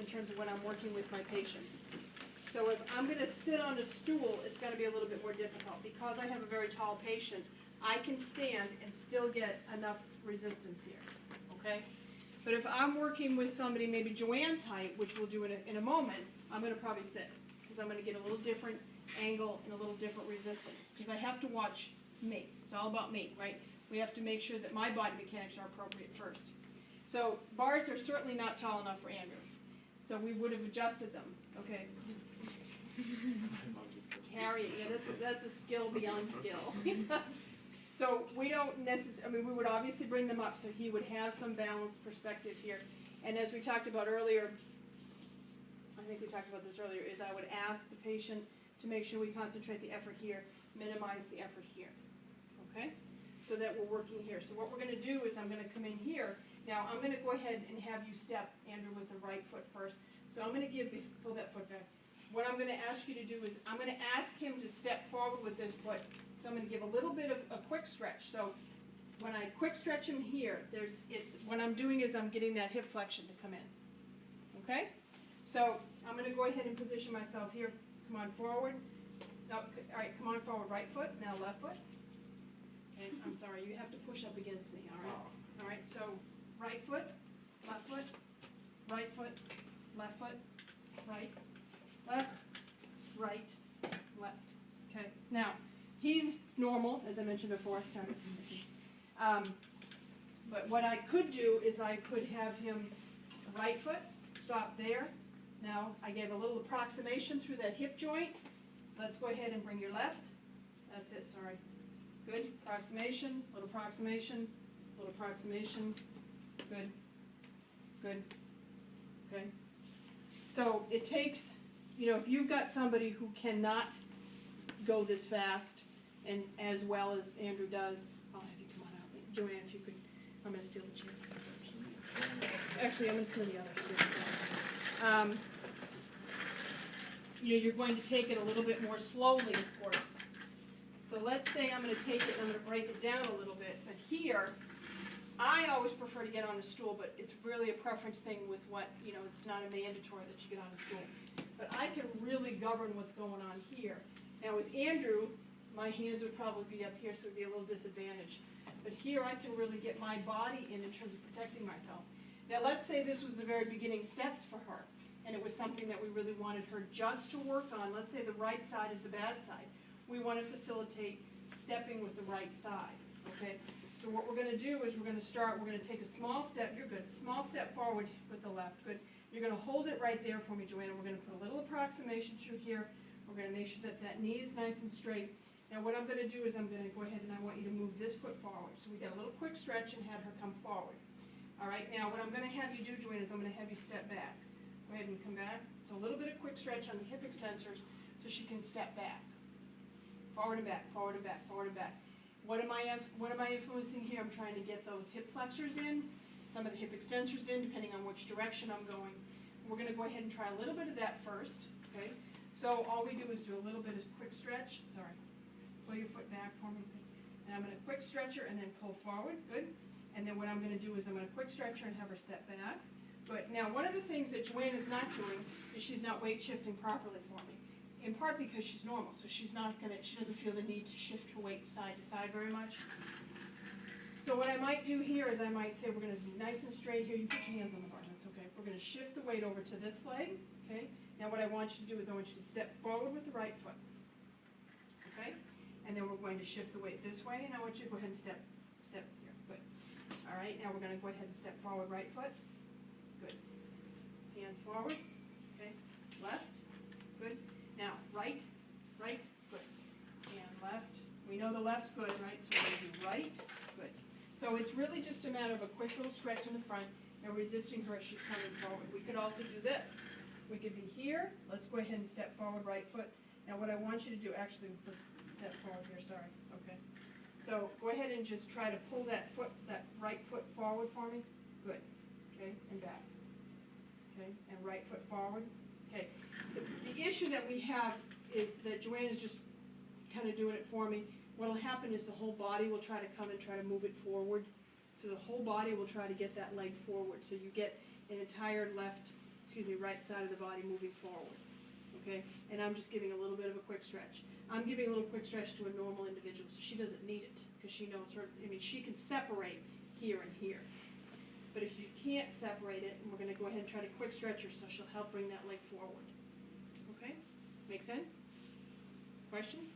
terms of when I'm working with my patients. So if I'm going to sit on a stool, it's going to be a little bit more difficult. Because I have a very tall patient, I can stand and still get enough resistance here, okay? But if I'm working with somebody, maybe Joanne's height, which we'll do in a moment, I'm going to probably sit, because I'm going to get a little different angle and a little different resistance. Because I have to watch me. It's all about me, right? We have to make sure that my body mechanics are appropriate first. So bars are certainly not tall enough for Andrew. So we would have adjusted them, okay? Carrying, yeah, that's a skill beyond skill. So we don't necessarily, I mean, we would obviously bring them up so he would have some balanced perspective here. And as we talked about earlier, I think we talked about this earlier, is I would ask the patient to make sure we concentrate the effort here, minimize the effort here, okay? So that we're working here. So what we're going to do is I'm going to come in here. Now I'm going to go ahead and have you step, Andrew, with the right foot first. So I'm going to pull that foot back. What I'm going to ask you to do is I'm going to ask him to step forward with this foot. So I'm going to give a little bit of a quick stretch. So when I quick stretch him here, what I'm doing is I'm getting that hip flexion to come in. Okay? So I'm going to go ahead and position myself here. Come on forward. No, all right, come on forward. Right foot. Now left foot. Okay, I'm sorry. You have to push up against me. All right? All right, so right foot, left foot, right foot, left foot, right, left, right, left. Okay, now, he's normal, as I mentioned before. Sorry. But what I could do is I could have him right foot, stop there. Now, I gave a little approximation through that hip joint. Let's go ahead and bring your left. That's it, sorry. Good, approximation, little approximation, little approximation. Good, good, okay. So it takes, if you've got somebody who cannot go this fast and as well as Andrew does, I'll have you come on out. Joanne, if you could, I'm going to steal the chair. Actually, I'm going to steal the other chair. You're going to take it a little bit more slowly, of course. So let's say I'm going to take it and I'm going to break it down a little bit. But here, I always prefer to get on a stool, but it's really a preference thing with what, it's not a mandatory that you get on a stool. But I can really govern what's going on here. Now with Andrew, my hands would probably be up here, so it would be a little disadvantage. But here I can really get my body in terms of protecting myself. Now let's say this was the very beginning steps for her, and it was something that we really wanted her just to work on. Let's say the right side is the bad side. We want to facilitate stepping with the right side, okay? So what we're going to do is we're going to take a small step, you're good, small step forward with the left, good. You're going to hold it right there for me, Joanna. We're going to put a little approximation through here. We're going to make sure that that knee is nice and straight. Now what I'm going to do is I'm going to go ahead and I want you to move this foot forward. So we got a little quick stretch and have her come forward. All right, now what I'm going to have you do, Joanna, is I'm going to have you step back. Go ahead and come back. So a little bit of quick stretch on the hip extensors so she can step back. Forward and back, forward and back, forward and back. What am I influencing here? I'm trying to get those hip flexors in, some of the hip extensors in, depending on which direction I'm going. We're going to go ahead and try a little bit of that first, okay? So all we do is do a little bit of quick stretch. Sorry. Pull your foot back for me. And I'm going to quick stretch her and then pull forward. Good. And then what I'm going to do is I'm going to quick stretch her and have her step back. Good. Now one of the things that Joanne is not doing is she's not weight shifting properly for me. In part because she's normal, so she doesn't feel the need to shift her weight side to side very much. So what I might do here is I might say we're going to be nice and straight here. You put your hands on the bar, that's okay. We're going to shift the weight over to this leg, okay? Now what I want you to do is I want you to step forward with the right foot, okay? And then we're going to shift the weight this way, and I want you to go ahead and step here, good. All right, now we're going to go ahead and step forward right foot, good. Hands forward, okay? Left, good. Now, right, good. And left. We know the left's good, right? So we're going to do right, good. So it's really just a matter of a quick little stretch in the front and resisting her as she's coming forward. We could also do this. We could be here. Let's go ahead and step forward right foot. Now what I want you to do, actually, let's step forward here, sorry. Okay. So go ahead and just try to pull that right foot forward for me. Good. Okay, and back. Okay, and right foot forward. Okay, the issue that we have is that Joanne is just kind of doing it for me. What will happen is the whole body will try to come and try to move it forward. So the whole body will try to get that leg forward. So you get an entire left right side of the body moving forward, okay? And I'm just giving a little bit of a quick stretch. I'm giving a little quick stretch to a normal individual, so she doesn't need it, because she knows she can separate here and here. But if you can't separate it, and we're gonna go ahead and try to quick stretch her, so she'll help bring that leg forward. Okay? Make sense? Questions?